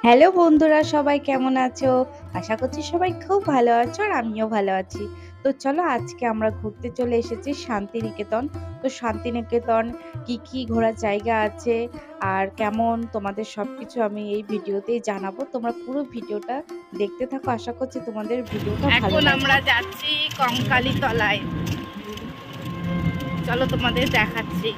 Hello বন্ধুরা, সবাই কেমন আছো? আশা করছি সবাই খুব ভালো আছো আর আমিও ভালো আছি। তো চলো আজকে আমরা ঘুরতে চলে এসেছি শান্তিনিকেতন। তো শান্তিনিকেতন কি ঘোরার জায়গা আছে আর কেমন তোমাদের সবকিছু আমি এই ভিডিওতেই জানাবো। তোমরা পুরো ভিডিওটা দেখতে থাকো। আশা করছি তোমাদের ভিডিওটা ভালো এখন লাগবে। আমরা যাচ্ছি কঙ্কালী তলায়। চলো তোমাদের দেখাচ্ছি।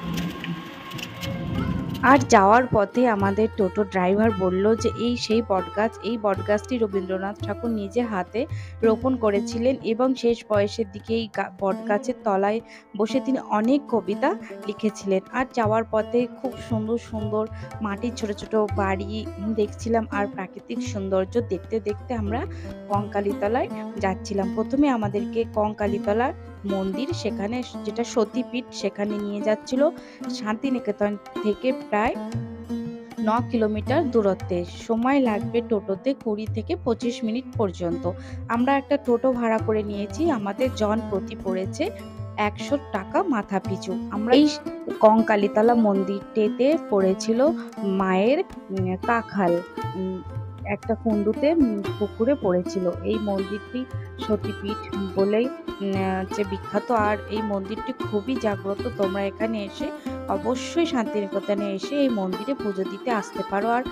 আর যাওয়ার পথে আমাদের টোটো ড্রাইভার বলল যে সেই বটগাছ, এই বটগাছটি রবীন্দ্রনাথ ঠাকুর নিজে হাতে রোপণ করেছিলেন এবং শেষ বয়সের দিকে এই বটগাছের তলায় বসে তিনি অনেক কবিতা লিখেছিলেন। আর যাওয়ার পথে খুব সুন্দর সুন্দর মাটির ছোট ছোট বাড়ি দেখছিলাম আর প্রাকৃতিক সৌন্দর্য দেখতে দেখতে আমরা কঙ্কালীতলায় যাচ্ছিলাম। প্রথমে আমাদেরকে কঙ্কালীতলা মন্দির, সেখানে যেটা সতীপীঠ, সেখানে নিয়ে যাচ্ছিল। শান্তিনিকেতন থেকে প্রায় 9 কিলোমিটার দূরত্বে, সময় লাগবে টোটোতে 20 থেকে 25 মিনিট পর্যন্ত। আমরা একটা টোটো ভাড়া করে নিয়েছি, আমাদের জন প্রতি পড়েছে 100 টাকা মাথা পিছু। আমরা এই কঙ্কালীতলা মন্দিরটিতে পড়েছিল মায়ের কাখাল, একটা কুণ্ডুতে পুকুরে পড়েছিল। এই মন্দিরটি সতীপীঠ বলেই যে বিখ্যাত, আর এই মন্দিরটি খুবই জাগ্রত। তোমরা এখানে এসে অবশ্যই শান্তিনিকেতনে এসে এই মন্দিরে পুজো দিতে আসতে পারো। আর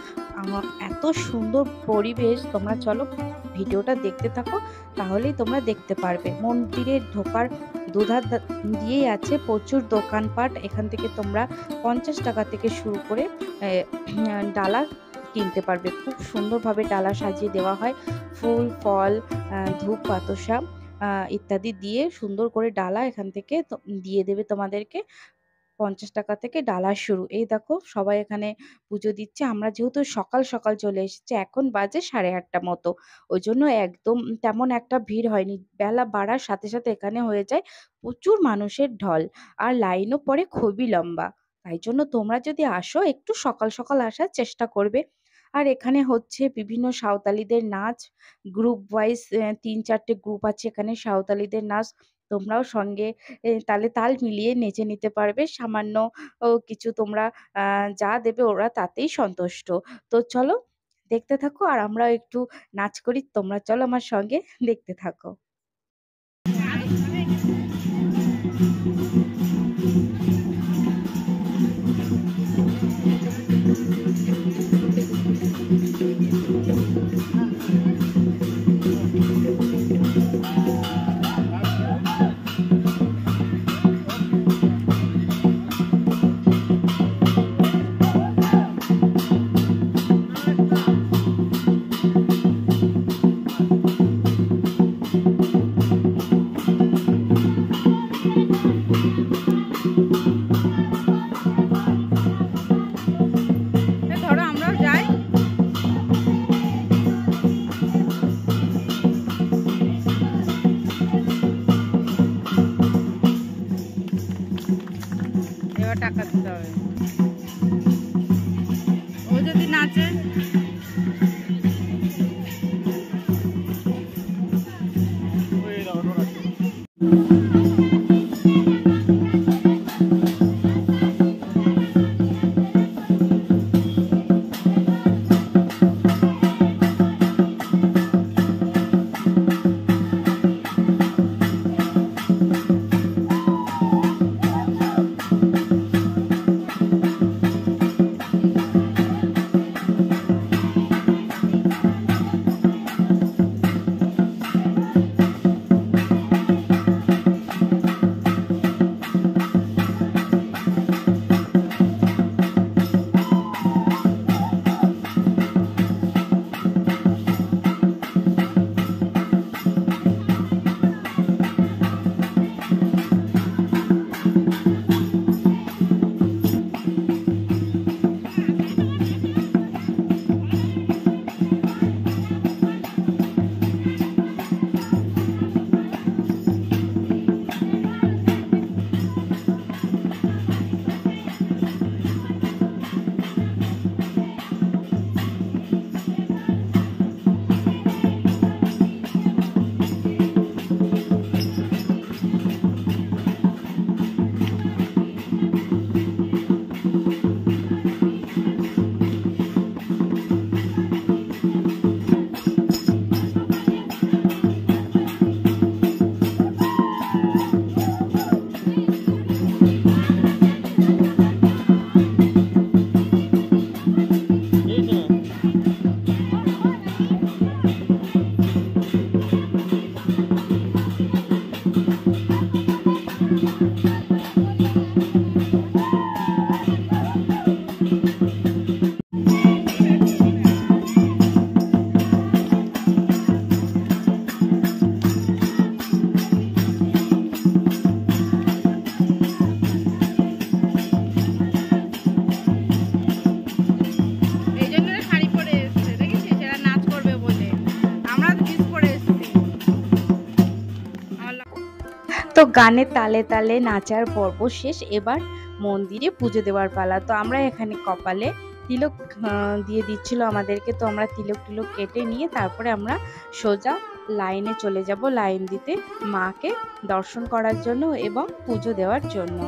এত সুন্দর পরিবেশ, তোমরা চলো ভিডিওটা দেখতে থাকো, তাহলেই তোমরা দেখতে পারবে। মন্দিরে ঢোকার দুধার দিয়েই আছে প্রচুর দোকানপাট। এখান থেকে তোমরা 50 টাকা থেকে শুরু করে ডালা কিনতে পারবে। খুব সুন্দরভাবে ডালা সাজিয়ে দেওয়া হয়, ফুল ফল ধূপ বাতাসা ইত্যাদি দিয়ে সুন্দর করে ডালা এখান থেকে দিয়ে দেবে তোমাদেরকে। 50 টাকা থেকে ডালা শুরু। এই দেখো সবাই এখানে পুজো দিচ্ছে। আমরা যেহেতু সকাল সকাল চলে এসেছি, এখন বাজে 8:30 মতো, ওই জন্য একদম তেমন একটা ভিড় হয়নি। বেলা বাড়ার সাথে সাথে এখানে হয়ে যায় প্রচুর মানুষের ঢল, আর লাইনও পড়ে খুবই লম্বা। তাই জন্য তোমরা যদি আসো একটু সকাল সকাল আসার চেষ্টা করবে। আর এখানে হচ্ছে বিভিন্ন সাঁওতালিদের নাচ, গ্রুপ ওয়াইজ 3-4টে গ্রুপ আছে এখানে সাঁওতালিদের নাচ। তোমরাও সঙ্গে তালে তাল মিলিয়ে নেচে নিতে পারবে। সামান্য কিছু তোমরা যা দেবে ওরা তাতেই সন্তুষ্ট। তো চলো দেখতে থাকো, আর আমরাও একটু নাচ করি। তোমরা চলো আমার সঙ্গে দেখতে থাকো। গানের তালে তালে নাচার পর্ব শেষ, এবার মন্দিরে পুজো দেওয়ার পালা। তো আমরা এখানে কপালে তিলক দিয়ে দিচ্ছিল আমাদেরকে, তো আমরা তিলক টিলক কেটে নিয়ে তারপরে আমরা সোজা লাইনে চলে যাব লাইন দিতে মাকে দর্শন করার জন্য এবং পুজো দেওয়ার জন্য।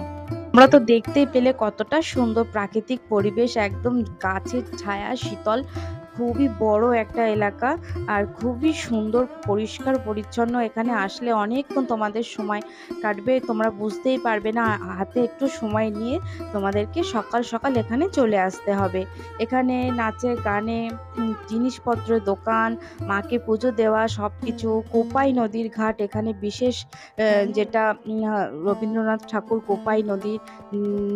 আমরা তো দেখতেই পেলে কতটা সুন্দর প্রাকৃতিক পরিবেশ, একদম গাছের ছায়া, শীতল, খুবই বড় একটা এলাকা আর খুবই সুন্দর পরিষ্কার পরিচ্ছন্ন। এখানে আসলে অনেকক্ষণ তোমাদের সময় কাটবে, তোমরা বুঝতেই পারবে না। হাতে একটু সময় নিয়ে তোমাদেরকে সকাল সকাল এখানে চলে আসতে হবে। এখানে নাচে গানে জিনিসপত্র দোকান, মাকে পুজো দেওয়া সব কিছু। কোপাই নদীর ঘাট এখানে বিশেষ, যেটা রবীন্দ্রনাথ ঠাকুর কোপাই নদীর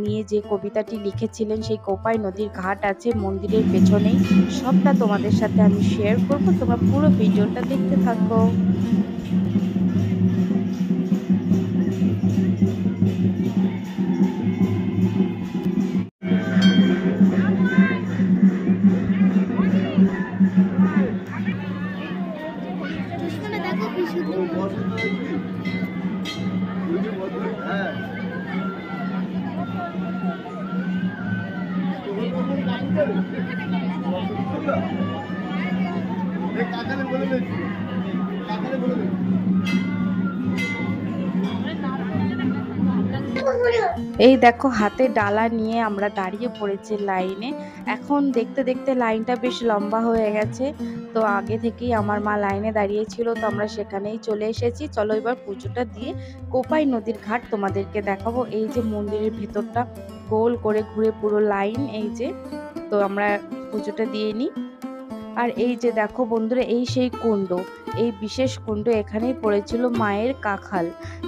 নিয়ে যে কবিতাটি লিখেছিলেন, সেই কোপাই নদীর ঘাট আছে মন্দিরের পেছনেই। সবটা তোমাদের সাথে আমি শেয়ার করব, তোমরা পুরো ভিডিওটা দেখতে থাকো। এই দেখো হাতে ডালা নিয়ে আমরা দাঁড়িয়ে পড়েছি লাইনে। এখন দেখতে দেখতে লাইনটা বেশ লম্বা হয়ে গেছে, তো আগে থেকেই আমার মা লাইনে দাঁড়িয়েছিল, তো আমরা সেখানেই চলে এসেছি। চলো এবার পুজোটা দিয়ে কোপাই নদীর ঘাট তোমাদেরকে দেখাবো। এই যে মন্দিরের ভিতরটা গোল করে ঘুরে পুরো লাইন, এই যে, তো আমরা পুজোটা দিয়ে নিই। আর এই যে দেখো বন্ধুরা, এই সেই কুণ্ড, এই বিশেষ কুণ্ড, এখানেই পড়েছিল মায়ের কাখাল।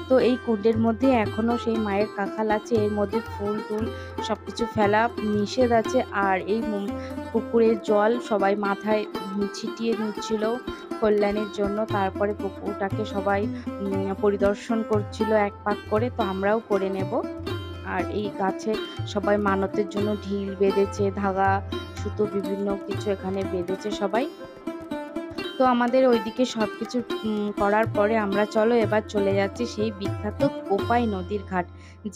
তো এই কুণ্ডের মধ্যে এখনো সেই মায়ের কাখাল আছে, এর মধ্যে ফুল টুল সবকিছু ফেলা নিষেধ আছে। আর এই পুকুরের জল সবাই মাথায় ছিটিয়ে নিচ্ছিল কল্যাণের জন্য। তারপরে পুকুরটাকে সবাই পরিদর্শন করছিল এক পাক করে, তো আমরাও করে নেব। আর এই গাছে সবাই মানতের জন্য ঢিল বেঁধেছে, ধাগা সুতো বিভিন্ন কিছু এখানে বেঁধেছে সবাই। তো আমাদের ওইদিকে সবকিছু করার পরে আমরা চলো এবার চলে যাচ্ছি সেই বিখ্যাত কোপাই নদীর ঘাট,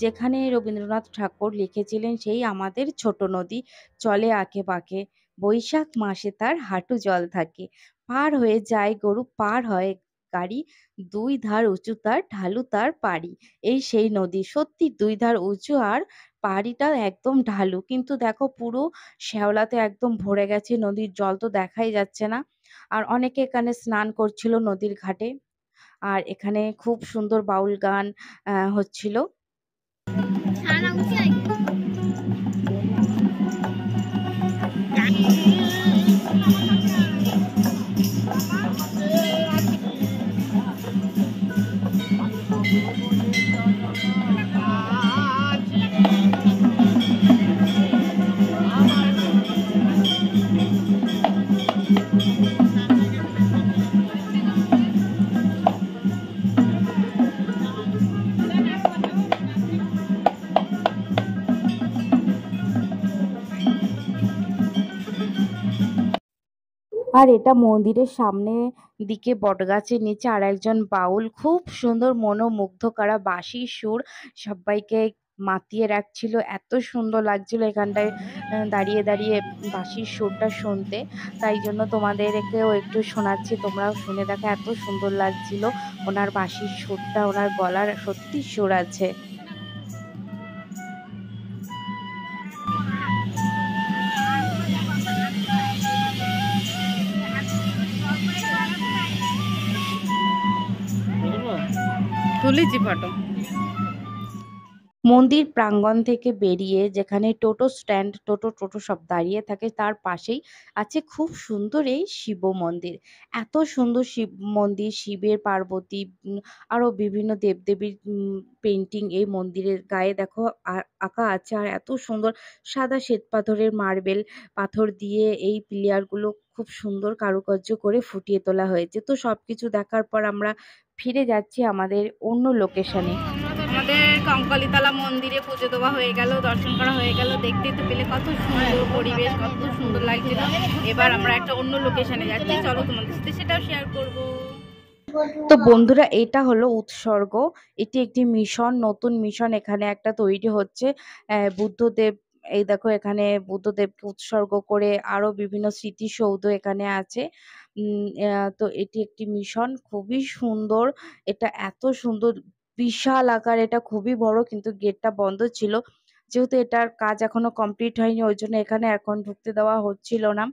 যেখানে রবীন্দ্রনাথ ঠাকুর লিখেছিলেন, সেই আমাদের ছোট নদী চলে আঁকে বাঁকে, বৈশাখ মাসে তার হাঁটু জল থাকে, পার হয়ে যায় গরু, পার হয় গাড়ি, দুই ধার উঁচু তার, ঢালু তার পাড়ি। এই সেই নদী, সত্যি দুই ধার উঁচু আর পাড়িটা একদম ঢালু, কিন্তু দেখো পুরো শ্যাওলাতে একদম ভরে গেছে, নদীর জল তো দেখাই যাচ্ছে না। আর অনেকে এখানে স্নান করছিল নদীর ঘাটে। আর এখানে খুব সুন্দর বাউল গান হচ্ছিল। আর এটা মন্দিরের সামনে দিকে বটগাছের নিচে আর একজন বাউল খুব সুন্দর মনোমুগ্ধ করা বাঁশির সুর সবাইকে মাতিয়ে রাখছিল। এত সুন্দর লাগছিল এখানটায় দাঁড়িয়ে দাঁড়িয়ে বাঁশির সুরটা শুনতে, তাই জন্য তোমাদেরকেও একটু শোনাচ্ছি, তোমরাও শুনে দেখো। এত সুন্দর লাগছিল ওনার বাঁশির সুরটা, ওনার গলার সত্যি সুর আছে। তুলেছি ফটো। মন্দির প্রাঙ্গণ থেকে বেরিয়ে যেখানে টোটো স্ট্যান্ড, টোটো সব দাঁড়িয়ে থাকে, তার পাশেই আছে খুব সুন্দর এই শিব মন্দির। এত সুন্দর শিব মন্দির, শিবের, পার্বতী, আরো বিভিন্ন দেবদেবীর পেন্টিং এই মন্দিরের গায়ে দেখো আঁকা আছে। আর এত সুন্দর সাদা শ্বেত পাথরের মার্বেল পাথর দিয়ে এই পিলিয়ারগুলো খুব সুন্দর কারুকার্য করে ফুটিয়ে তোলা হয়েছে। তো সবকিছু দেখার পর আমরা ফিরে যাচ্ছি আমাদের অন্য লোকেশনে। আমাদের কঙ্কালীতলা মন্দিরে পুজো দেওয়া হয়ে গেল, দর্শন করা হয়ে গেল। দেখতে তো পেলে কত সুন্দর পরিবেশ, কত সুন্দর লাগছিল। এবার আমরা একটা অন্য লোকেশনে যাচ্ছি, চলো তোমাদের সাথে সেটাও শেয়ার করব। তো বন্ধুরা, এটা হলো উৎসর্গ। এটি একটি মিশন, নতুন মিশন এখানে একটা তৈরি হচ্ছে। বুদ্ধদেব, এই দেখো এখানে বুদ্ধদেবকে উৎসর্গ করে আরো বিভিন্ন স্মৃতিসৌধ এখানে আছে। তো এটি একটি মিশন, খুবই সুন্দর। এটা এত সুন্দর, বিশাল আকার, এটা খুবই বড়, কিন্তু গেটটা বন্ধ ছিল। যেহেতু এটার কাজ এখনো কমপ্লিট হয়নি, ওই জন্য এখানে এখন ঢুকতে দেওয়া হচ্ছিল না।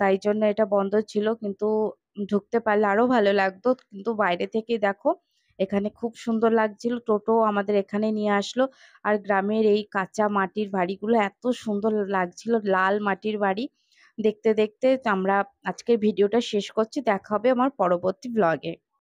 তাই জন্য এটা বন্ধ ছিল, কিন্তু ঢুকতে পারলে আরো ভালো লাগতো। কিন্তু বাইরে থেকে দেখো এখানে খুব সুন্দর লাগছিল। টোটো আমাদের এখানে নিয়ে আসলো। আর গ্রামের এই কাঁচা মাটির বাড়িগুলো এত সুন্দর লাগছিল, লাল মাটির বাড়ি। দেখতে দেখতে আমরা আজকের ভিডিওটা শেষ করছি। দেখা হবে আমার পরবর্তী ব্লগে।